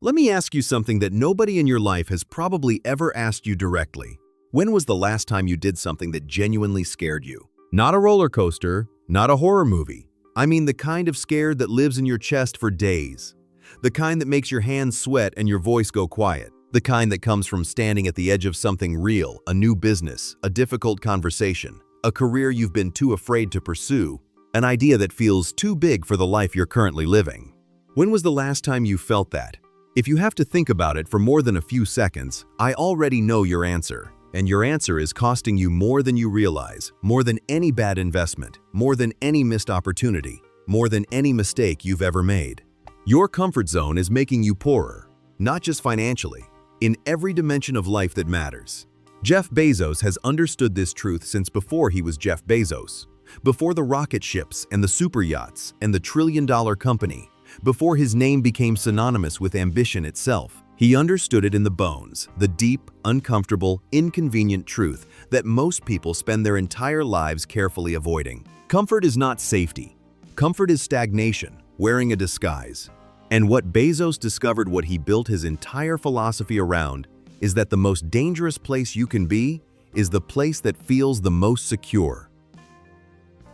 Let me ask you something that nobody in your life has probably ever asked you directly. When was the last time you did something that genuinely scared you? Not a roller coaster, not a horror movie. I mean the kind of scared that lives in your chest for days. The kind that makes your hands sweat and your voice go quiet. The kind that comes from standing at the edge of something real, a new business, a difficult conversation, a career you've been too afraid to pursue, an idea that feels too big for the life you're currently living. When was the last time you felt that? If you have to think about it for more than a few seconds, I already know your answer. And your answer is costing you more than you realize, more than any bad investment, more than any missed opportunity, more than any mistake you've ever made. Your comfort zone is making you poorer, not just financially, in every dimension of life that matters. Jeff Bezos has understood this truth since before he was Jeff Bezos, before the rocket ships and the super yachts and the trillion-dollar company, before his name became synonymous with ambition itself. He understood it in the bones, the deep, uncomfortable, inconvenient truth that most people spend their entire lives carefully avoiding. Comfort is not safety. Comfort is stagnation, wearing a disguise. And what Bezos discovered, what he built his entire philosophy around, is that the most dangerous place you can be is the place that feels the most secure.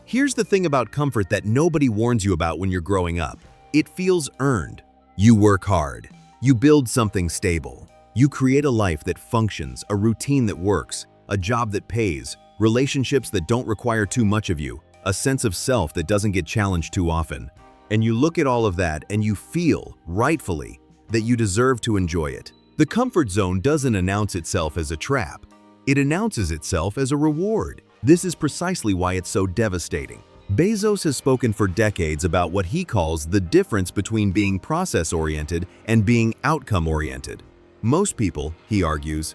Here's the thing about comfort that nobody warns you about when you're growing up. It feels earned. You work hard. You build something stable. You create a life that functions, a routine that works, a job that pays, relationships that don't require too much of you, a sense of self that doesn't get challenged too often. And you look at all of that and you feel, rightfully, that you deserve to enjoy it. The comfort zone doesn't announce itself as a trap. It announces itself as a reward. This is precisely why it's so devastating. Bezos has spoken for decades about what he calls the difference between being process-oriented and being outcome-oriented. Most people, he argues,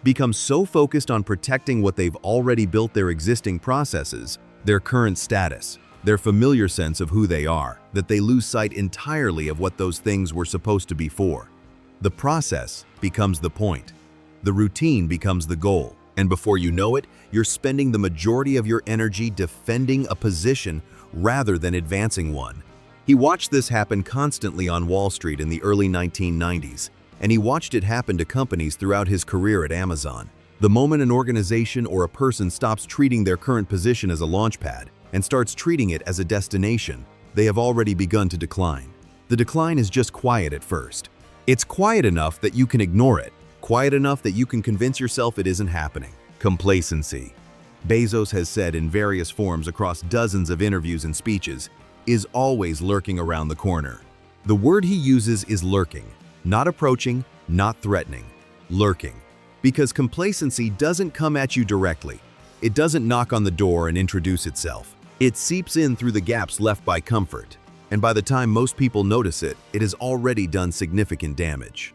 become so focused on protecting what they've already built, their existing processes, their current status, their familiar sense of who they are, that they lose sight entirely of what those things were supposed to be for. The process becomes the point. The routine becomes the goal. And before you know it, you're spending the majority of your energy defending a position rather than advancing one. He watched this happen constantly on Wall Street in the early 1990s, and he watched it happen to companies throughout his career at Amazon. The moment an organization or a person stops treating their current position as a launchpad and starts treating it as a destination, they have already begun to decline. The decline is just quiet at first. It's quiet enough that you can ignore it. Quiet enough that you can convince yourself it isn't happening. Complacency. Bezos has said in various forms across dozens of interviews and speeches, is always lurking around the corner. The word he uses is lurking, not approaching, not threatening, lurking. Because complacency doesn't come at you directly. It doesn't knock on the door and introduce itself. It seeps in through the gaps left by comfort. And by the time most people notice it, it has already done significant damage.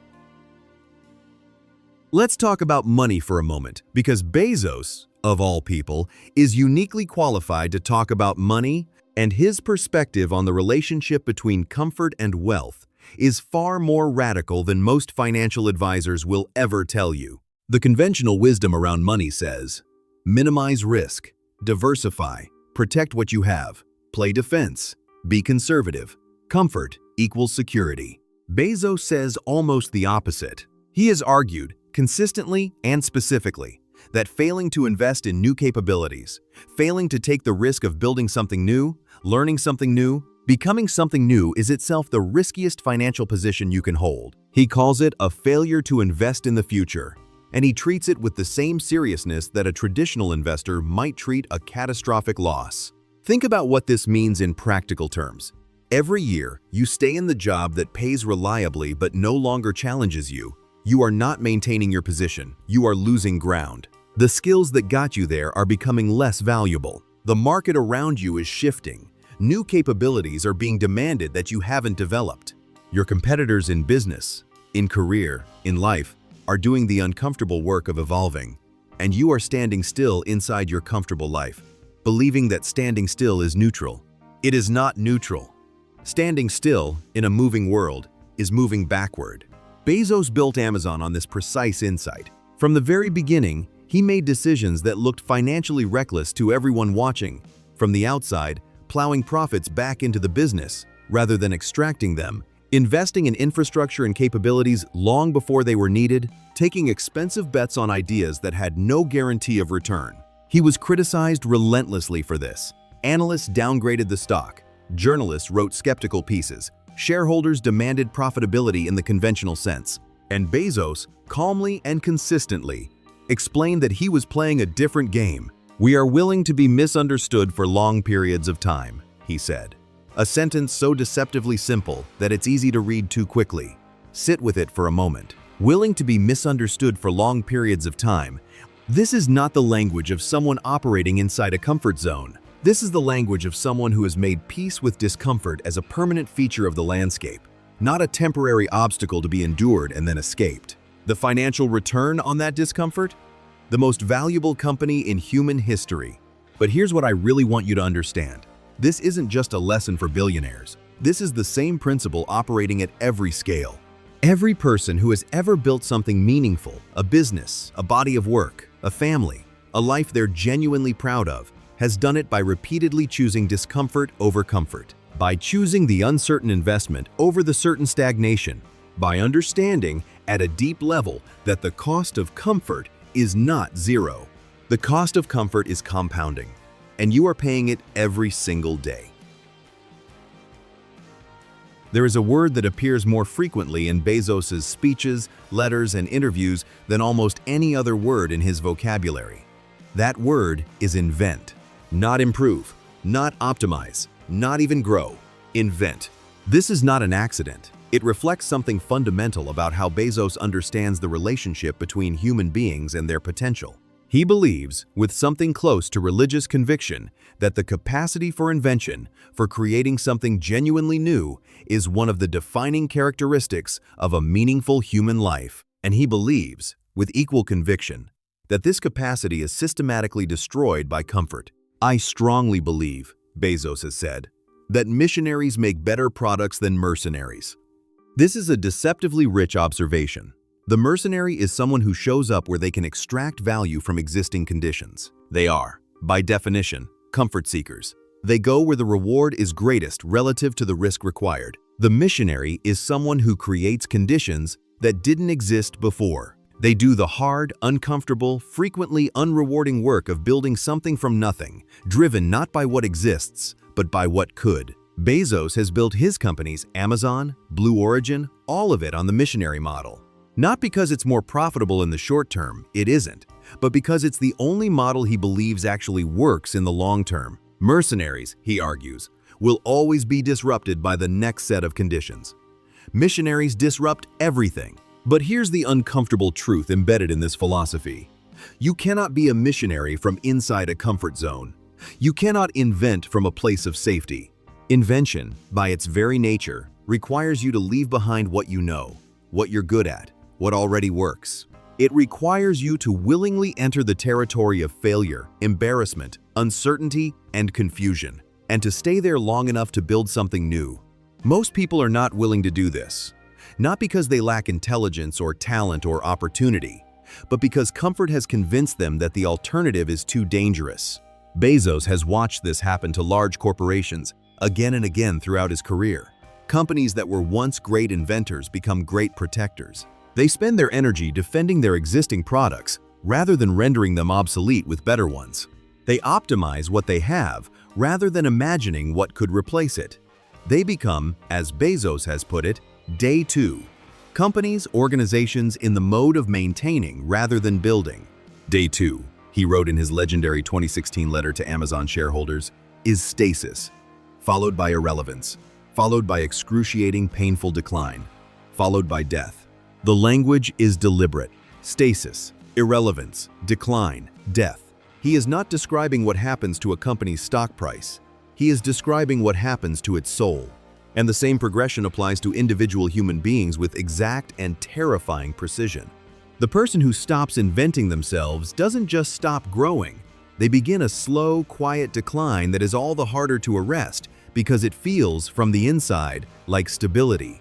Let's talk about money for a moment, because Bezos, of all people, is uniquely qualified to talk about money, and his perspective on the relationship between comfort and wealth is far more radical than most financial advisors will ever tell you. The conventional wisdom around money says, minimize risk, diversify, protect what you have, play defense, be conservative. Comfort equals security. Bezos says almost the opposite. He has argued, consistently and specifically, that failing to invest in new capabilities, failing to take the risk of building something new, learning something new, becoming something new is itself the riskiest financial position you can hold. He calls it a failure to invest in the future, and he treats it with the same seriousness that a traditional investor might treat a catastrophic loss. Think about what this means in practical terms. Every year, you stay in the job that pays reliably but no longer challenges you. You are not maintaining your position. You are losing ground. The skills that got you there are becoming less valuable. The market around you is shifting. New capabilities are being demanded that you haven't developed. Your competitors in business, in career, in life, are doing the uncomfortable work of evolving. And you are standing still inside your comfortable life, believing that standing still is neutral. It is not neutral. Standing still in a moving world is moving backward. Bezos built Amazon on this precise insight. From the very beginning, he made decisions that looked financially reckless to everyone watching. From the outside, plowing profits back into the business rather than extracting them, investing in infrastructure and capabilities long before they were needed, taking expensive bets on ideas that had no guarantee of return. He was criticized relentlessly for this. Analysts downgraded the stock, journalists wrote skeptical pieces, shareholders demanded profitability in the conventional sense, and Bezos, calmly and consistently, explained that he was playing a different game. "We are willing to be misunderstood for long periods of time," he said. A sentence so deceptively simple that it's easy to read too quickly. Sit with it for a moment. Willing to be misunderstood for long periods of time. This is not the language of someone operating inside a comfort zone. This is the language of someone who has made peace with discomfort as a permanent feature of the landscape, not a temporary obstacle to be endured and then escaped. The financial return on that discomfort? The most valuable company in human history. But here's what I really want you to understand. This isn't just a lesson for billionaires. This is the same principle operating at every scale. Every person who has ever built something meaningful, a business, a body of work, a family, a life they're genuinely proud of, has done it by repeatedly choosing discomfort over comfort, by choosing the uncertain investment over the certain stagnation, by understanding at a deep level that the cost of comfort is not zero. The cost of comfort is compounding, and you are paying it every single day. There is a word that appears more frequently in Bezos's speeches, letters, and interviews than almost any other word in his vocabulary. That word is invent. Not improve, not optimize, not even grow. Invent. This is not an accident. It reflects something fundamental about how Bezos understands the relationship between human beings and their potential. He believes, with something close to religious conviction, that the capacity for invention, for creating something genuinely new, is one of the defining characteristics of a meaningful human life. And he believes, with equal conviction, that this capacity is systematically destroyed by comfort. "I strongly believe," Bezos has said, "that missionaries make better products than mercenaries." This is a deceptively rich observation. The mercenary is someone who shows up where they can extract value from existing conditions. They are, by definition, comfort seekers. They go where the reward is greatest relative to the risk required. The missionary is someone who creates conditions that didn't exist before. They do the hard, uncomfortable, frequently unrewarding work of building something from nothing, driven not by what exists, but by what could. Bezos has built his companies, Amazon, Blue Origin, all of it on the missionary model. Not because it's more profitable in the short term, it isn't, but because it's the only model he believes actually works in the long term. Mercenaries, he argues, will always be disrupted by the next set of conditions. Missionaries disrupt everything. But here's the uncomfortable truth embedded in this philosophy. You cannot be a missionary from inside a comfort zone. You cannot invent from a place of safety. Invention, by its very nature, requires you to leave behind what you know, what you're good at, what already works. It requires you to willingly enter the territory of failure, embarrassment, uncertainty, and confusion, and to stay there long enough to build something new. Most people are not willing to do this, not because they lack intelligence or talent or opportunity, but because comfort has convinced them that the alternative is too dangerous. Bezos has watched this happen to large corporations again and again throughout his career. Companies that were once great inventors become great protectors. They spend their energy defending their existing products rather than rendering them obsolete with better ones. They optimize what they have rather than imagining what could replace it. They become, as Bezos has put it, day two. Companies, organizations in the mode of maintaining rather than building. Day two, he wrote in his legendary 2016 letter to Amazon shareholders, is stasis, followed by irrelevance, followed by excruciating, painful decline, followed by death. The language is deliberate. Stasis, irrelevance, decline, death. He is not describing what happens to a company's stock price. He is describing what happens to its soul. And the same progression applies to individual human beings with exact and terrifying precision. The person who stops inventing themselves doesn't just stop growing. They begin a slow, quiet decline that is all the harder to arrest because it feels, from the inside, like stability.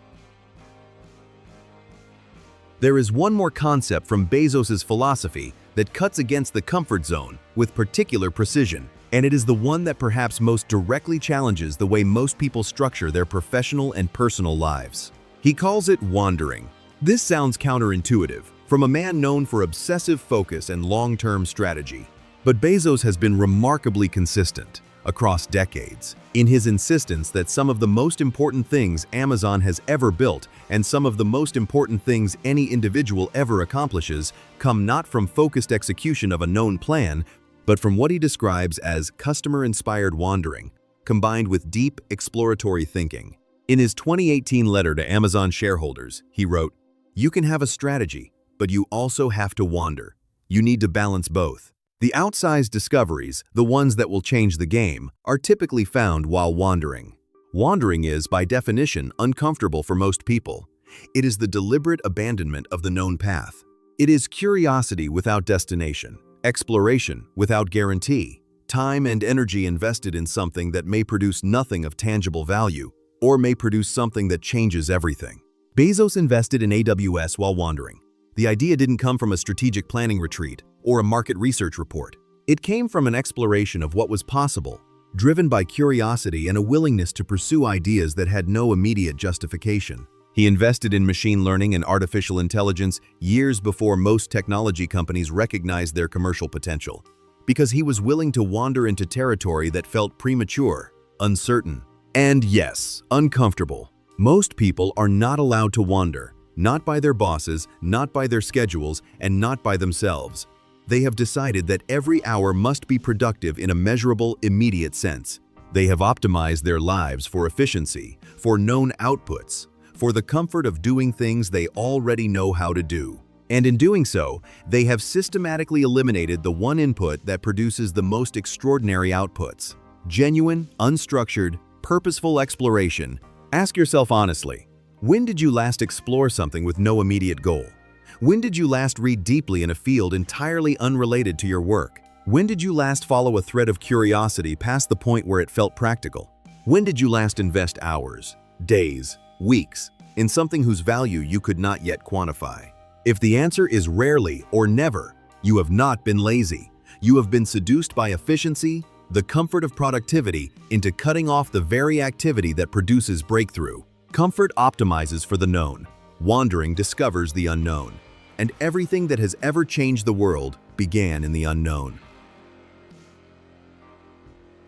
There is one more concept from Bezos's philosophy that cuts against the comfort zone with particular precision, and it is the one that perhaps most directly challenges the way most people structure their professional and personal lives. He calls it wandering. This sounds counterintuitive, from a man known for obsessive focus and long-term strategy. But Bezos has been remarkably consistent across decades in his insistence that some of the most important things Amazon has ever built and some of the most important things any individual ever accomplishes come not from focused execution of a known plan, but from what he describes as customer-inspired wandering, combined with deep, exploratory thinking. In his 2018 letter to Amazon shareholders, he wrote, "You can have a strategy, but you also have to wander. You need to balance both. The outsized discoveries, the ones that will change the game, are typically found while wandering. Wandering is, by definition, uncomfortable for most people. It is the deliberate abandonment of the known path. It is curiosity without destination, exploration without guarantee, time and energy invested in something that may produce nothing of tangible value, or may produce something that changes everything." Bezos invested in AWS while wandering. The idea didn't come from a strategic planning retreat or a market research report. It came from an exploration of what was possible, driven by curiosity and a willingness to pursue ideas that had no immediate justification. He invested in machine learning and artificial intelligence years before most technology companies recognized their commercial potential, because he was willing to wander into territory that felt premature, uncertain, and yes, uncomfortable. Most people are not allowed to wander, not by their bosses, not by their schedules, and not by themselves. They have decided that every hour must be productive in a measurable, immediate sense. They have optimized their lives for efficiency, for known outputs, for the comfort of doing things they already know how to do. And in doing so, they have systematically eliminated the one input that produces the most extraordinary outputs. Genuine, unstructured, purposeful exploration. Ask yourself honestly, when did you last explore something with no immediate goal? When did you last read deeply in a field entirely unrelated to your work? When did you last follow a thread of curiosity past the point where it felt practical? When did you last invest hours, days, weeks in something whose value you could not yet quantify? If the answer is rarely or never, you have not been lazy. You have been seduced by efficiency, the comfort of productivity, into cutting off the very activity that produces breakthrough. Comfort optimizes for the known. Wandering discovers the unknown. And everything that has ever changed the world began in the unknown.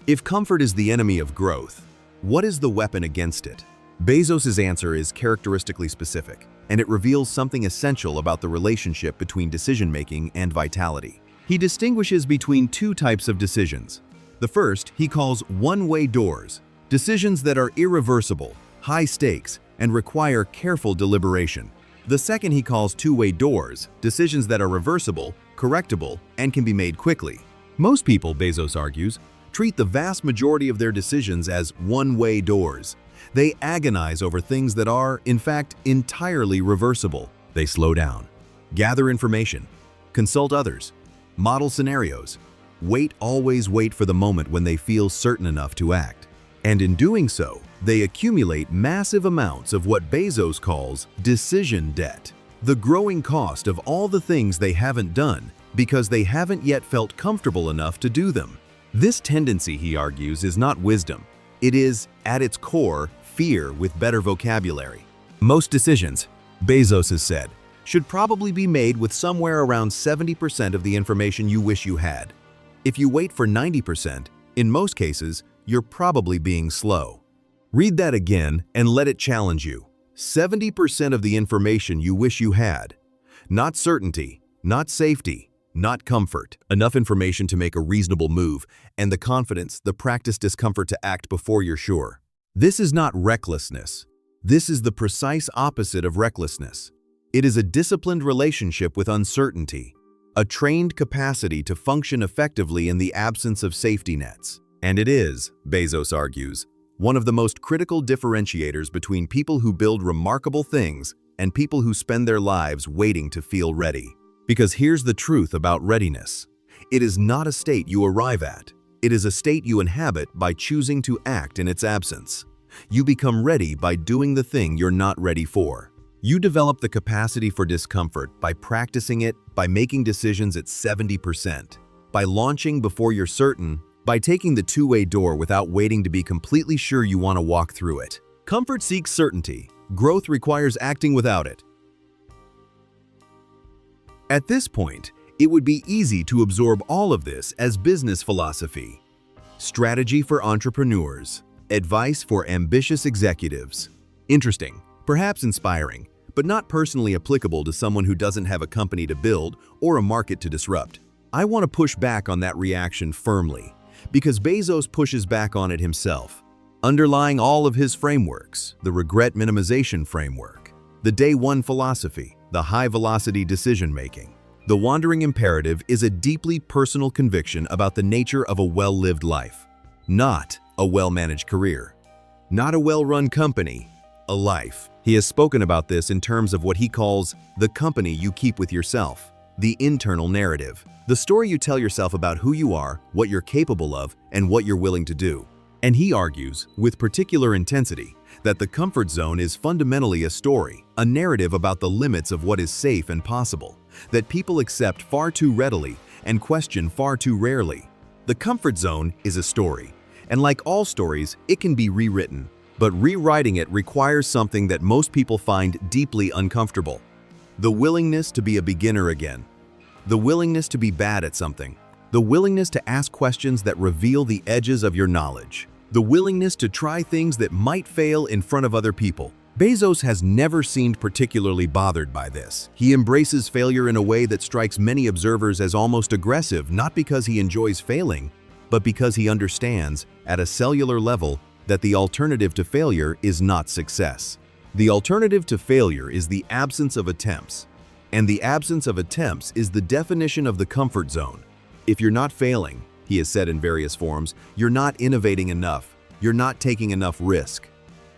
If comfort is the enemy of growth, what is the weapon against it? Bezos's answer is characteristically specific, and it reveals something essential about the relationship between decision-making and vitality. He distinguishes between two types of decisions. The first he calls one-way doors, decisions that are irreversible, high stakes, and require careful deliberation. The second he calls two-way doors, decisions that are reversible, correctable, and can be made quickly. Most people, Bezos argues, treat the vast majority of their decisions as one-way doors. They agonize over things that are, in fact, entirely reversible. They slow down, gather information, consult others, model scenarios, always wait for the moment when they feel certain enough to act. And in doing so, they accumulate massive amounts of what Bezos calls decision debt, the growing cost of all the things they haven't done because they haven't yet felt comfortable enough to do them. This tendency, he argues, is not wisdom. It is, at its core, fear with better vocabulary. Most decisions, Bezos has said, should probably be made with somewhere around 70% of the information you wish you had. If you wait for 90%, in most cases, you're probably being slow. Read that again and let it challenge you. 70% of the information you wish you had. Not certainty, not safety, not comfort. Enough information to make a reasonable move, and the confidence, the practice discomfort to act before you're sure. This is not recklessness. This is the precise opposite of recklessness. It is a disciplined relationship with uncertainty, a trained capacity to function effectively in the absence of safety nets. And it is, Bezos argues, one of the most critical differentiators between people who build remarkable things and people who spend their lives waiting to feel ready. Because here's the truth about readiness. It is not a state you arrive at. It is a state you inhabit by choosing to act in its absence. You become ready by doing the thing you're not ready for. You develop the capacity for discomfort by practicing it, by making decisions at 70%, by launching before you're certain, by taking the two-way door without waiting to be completely sure you want to walk through it. Comfort seeks certainty. Growth requires acting without it. At this point, it would be easy to absorb all of this as business philosophy. Strategy for entrepreneurs. Advice for ambitious executives. Interesting, perhaps inspiring, but not personally applicable to someone who doesn't have a company to build or a market to disrupt. I want to push back on that reaction firmly, because Bezos pushes back on it himself. Underlying all of his frameworks, the regret minimization framework, the day one philosophy, the high-velocity decision-making, the wandering imperative is a deeply personal conviction about the nature of a well-lived life, not a well-managed career, not a well-run company, a life. He has spoken about this in terms of what he calls the company you keep with yourself, the internal narrative, the story you tell yourself about who you are, what you're capable of, and what you're willing to do. And he argues, with particular intensity, that the comfort zone is fundamentally a story, a narrative about the limits of what is safe and possible, that people accept far too readily and question far too rarely. The comfort zone is a story, and like all stories, it can be rewritten, but rewriting it requires something that most people find deeply uncomfortable: the willingness to be a beginner again, the willingness to be bad at something, the willingness to ask questions that reveal the edges of your knowledge, the willingness to try things that might fail in front of other people. Bezos has never seemed particularly bothered by this. He embraces failure in a way that strikes many observers as almost aggressive, not because he enjoys failing, but because he understands, at a cellular level, that the alternative to failure is not success. The alternative to failure is the absence of attempts, and the absence of attempts is the definition of the comfort zone. If you're not failing, he has said in various forms, you're not innovating enough, you're not taking enough risk.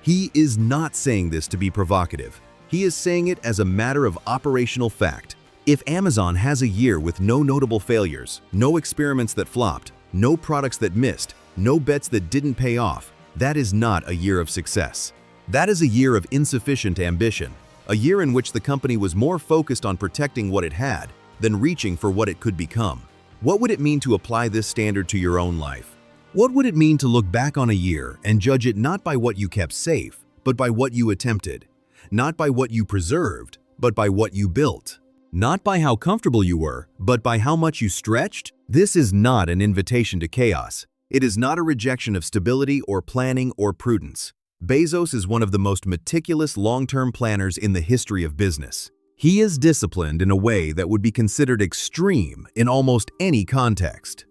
He is not saying this to be provocative. He is saying it as a matter of operational fact. If Amazon has a year with no notable failures, no experiments that flopped, no products that missed, no bets that didn't pay off, that is not a year of success. That is a year of insufficient ambition, a year in which the company was more focused on protecting what it had than reaching for what it could become. What would it mean to apply this standard to your own life? What would it mean to look back on a year and judge it not by what you kept safe, but by what you attempted? Not by what you preserved, but by what you built? Not by how comfortable you were, but by how much you stretched? This is not an invitation to chaos. It is not a rejection of stability or planning or prudence. Bezos is one of the most meticulous long-term planners in the history of business. He is disciplined in a way that would be considered extreme in almost any context.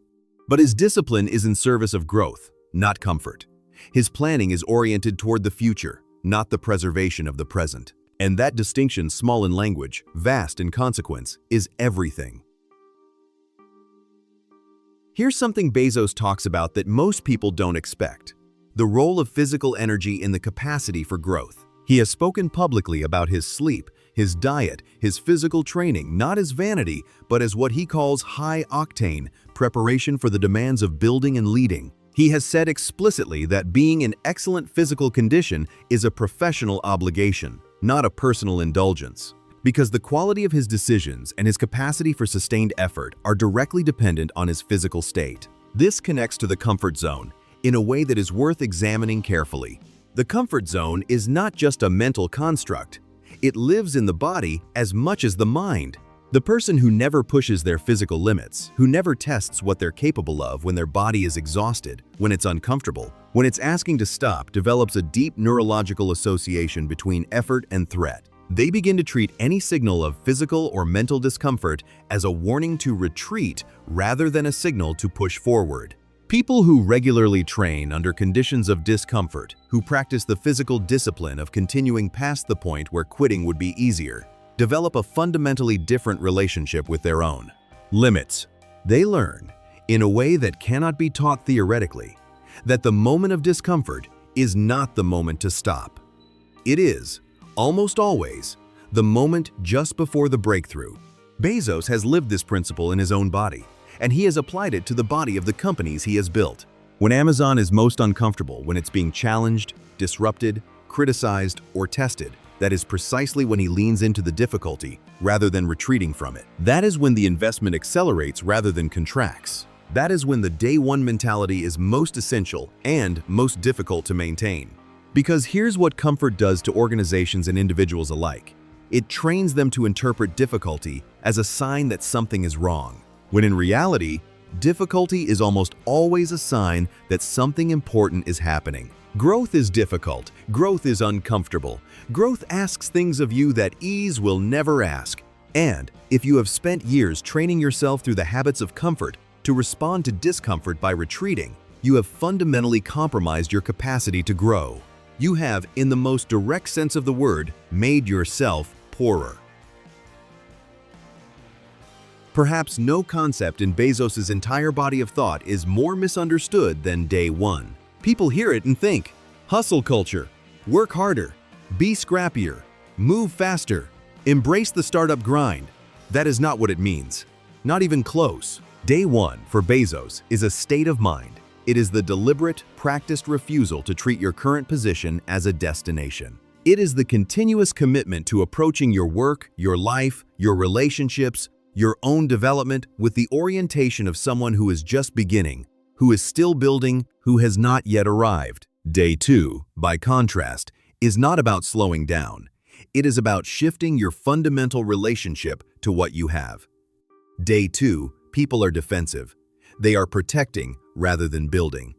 But his discipline is in service of growth, not comfort. His planning is oriented toward the future, not the preservation of the present. And that distinction, small in language, vast in consequence, is everything. Here's something Bezos talks about that most people don't expect: the role of physical energy in the capacity for growth. He has spoken publicly about his sleep, his diet, his physical training, not as vanity, but as what he calls high-octane preparation for the demands of building and leading. He has said explicitly that being in excellent physical condition is a professional obligation, not a personal indulgence, because the quality of his decisions and his capacity for sustained effort are directly dependent on his physical state. This connects to the comfort zone in a way that is worth examining carefully. The comfort zone is not just a mental construct. It lives in the body as much as the mind. The person who never pushes their physical limits, who never tests what they're capable of when their body is exhausted, when it's uncomfortable, when it's asking to stop, develops a deep neurological association between effort and threat. They begin to treat any signal of physical or mental discomfort as a warning to retreat rather than a signal to push forward. People who regularly train under conditions of discomfort, who practice the physical discipline of continuing past the point where quitting would be easier, develop a fundamentally different relationship with their own limits. They learn, in a way that cannot be taught theoretically, that the moment of discomfort is not the moment to stop. It is, almost always, the moment just before the breakthrough. Bezos has lived this principle in his own body, and he has applied it to the body of the companies he has built. When Amazon is most uncomfortable, when it's being challenged, disrupted, criticized, or tested, that is precisely when he leans into the difficulty rather than retreating from it. That is when the investment accelerates rather than contracts. That is when the day one mentality is most essential and most difficult to maintain. Because here's what comfort does to organizations and individuals alike. It trains them to interpret difficulty as a sign that something is wrong, when in reality, difficulty is almost always a sign that something important is happening. Growth is difficult. Growth is uncomfortable. Growth asks things of you that ease will never ask. And if you have spent years training yourself through the habits of comfort to respond to discomfort by retreating, you have fundamentally compromised your capacity to grow. You have, in the most direct sense of the word, made yourself poorer. Perhaps no concept in Bezos' entire body of thought is more misunderstood than day one. People hear it and think, hustle culture, work harder, be scrappier, move faster, embrace the startup grind. That is not what it means. Not even close. Day one for Bezos is a state of mind. It is the deliberate, practiced refusal to treat your current position as a destination. It is the continuous commitment to approaching your work, your life, your relationships, your own development with the orientation of someone who is just beginning, who is still building, who has not yet arrived. Day two, by contrast, is not about slowing down. It is about shifting your fundamental relationship to what you have. Day two, people are defensive. They are protecting rather than building.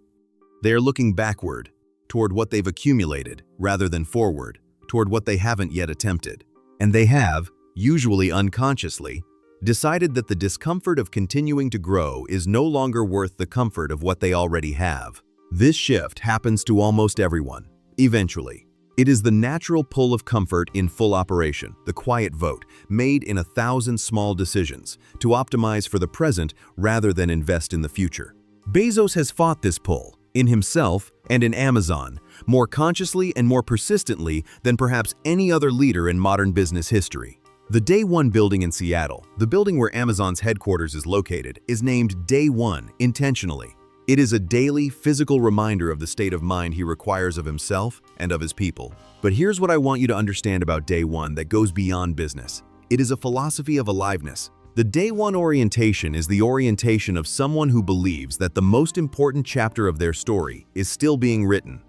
They are looking backward, toward what they've accumulated, rather than forward, toward what they haven't yet attempted. And they have, usually unconsciously, decided that the discomfort of continuing to grow is no longer worth the comfort of what they already have. This shift happens to almost everyone, eventually. It is the natural pull of comfort in full operation, the quiet vote, made in 1,000 small decisions, to optimize for the present rather than invest in the future. Bezos has fought this pull, in himself and in Amazon, more consciously and more persistently than perhaps any other leader in modern business history. The Day One building in Seattle, the building where Amazon's headquarters is located, is named Day One intentionally. It is a daily, physical reminder of the state of mind he requires of himself and of his people. But here's what I want you to understand about Day One that goes beyond business. It is a philosophy of aliveness. The Day One orientation is the orientation of someone who believes that the most important chapter of their story is still being written,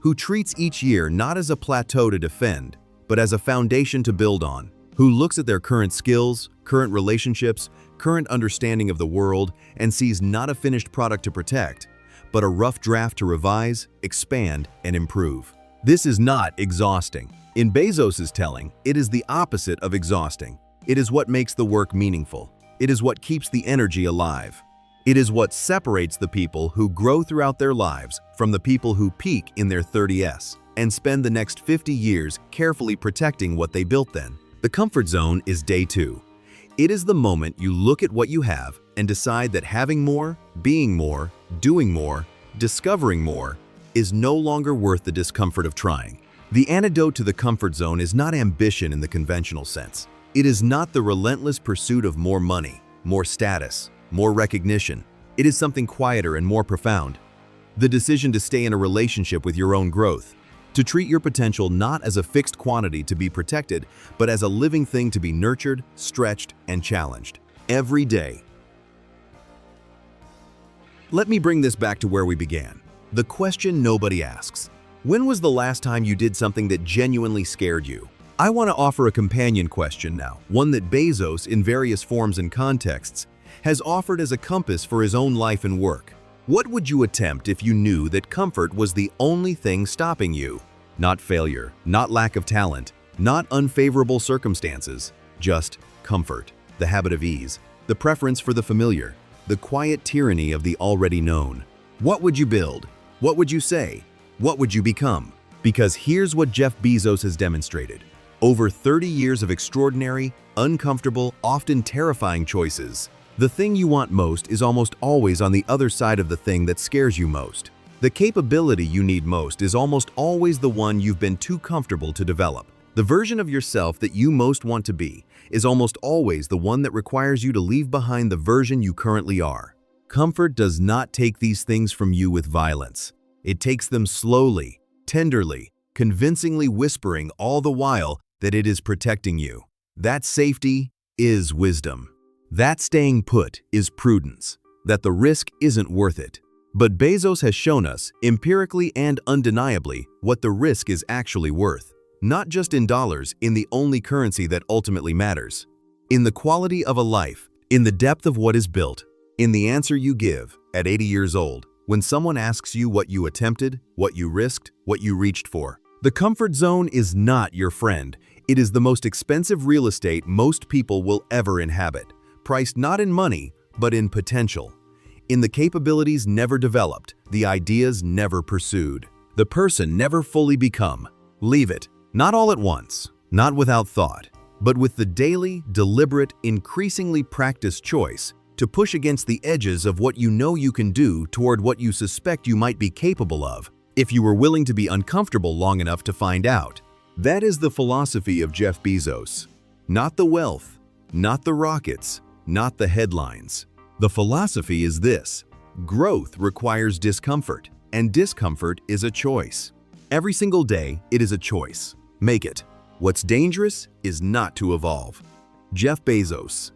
who treats each year not as a plateau to defend, but as a foundation to build on, who looks at their current skills, current relationships, current understanding of the world, and sees not a finished product to protect, but a rough draft to revise, expand, and improve. This is not exhausting. In Bezos' telling, it is the opposite of exhausting. It is what makes the work meaningful. It is what keeps the energy alive. It is what separates the people who grow throughout their lives from the people who peak in their 30s and spend the next 50 years carefully protecting what they built then. The comfort zone is Day Two. It is the moment you look at what you have and decide that having more, being more, doing more, discovering more is no longer worth the discomfort of trying. The antidote to the comfort zone is not ambition in the conventional sense. It is not the relentless pursuit of more money, more status, more recognition. It is something quieter and more profound. The decision to stay in a relationship with your own growth, to treat your potential not as a fixed quantity to be protected, but as a living thing to be nurtured, stretched, and challenged every day. Let me bring this back to where we began. The question nobody asks. When was the last time you did something that genuinely scared you? I want to offer a companion question now, one that Bezos, in various forms and contexts, has offered as a compass for his own life and work. What would you attempt if you knew that comfort was the only thing stopping you? Not failure, not lack of talent, not unfavorable circumstances, just comfort, the habit of ease, the preference for the familiar, the quiet tyranny of the already known. What would you build? What would you say? What would you become? Because here's what Jeff Bezos has demonstrated. Over 30 years of extraordinary, uncomfortable, often terrifying choices. The thing you want most is almost always on the other side of the thing that scares you most. The capability you need most is almost always the one you've been too comfortable to develop. The version of yourself that you most want to be is almost always the one that requires you to leave behind the version you currently are. Comfort does not take these things from you with violence. It takes them slowly, tenderly, convincingly whispering all the while that it is protecting you. That safety is wisdom. That staying put is prudence. That the risk isn't worth it. But Bezos has shown us, empirically and undeniably, what the risk is actually worth. Not just in dollars, in the only currency that ultimately matters. In the quality of a life, in the depth of what is built, in the answer you give at 80 years old, when someone asks you what you attempted, what you risked, what you reached for. The comfort zone is not your friend. It is the most expensive real estate most people will ever inhabit, priced not in money, but in potential. In the capabilities never developed, the ideas never pursued, the person never fully become. Leave it, not all at once, not without thought, but with the daily, deliberate, increasingly practiced choice to push against the edges of what you know you can do toward what you suspect you might be capable of, if you were willing to be uncomfortable long enough to find out. That is the philosophy of Jeff Bezos. Not the wealth, not the rockets, not the headlines. The philosophy is this: growth requires discomfort, and discomfort is a choice. Every single day, it is a choice. Make it. What's dangerous is not to evolve. Jeff Bezos.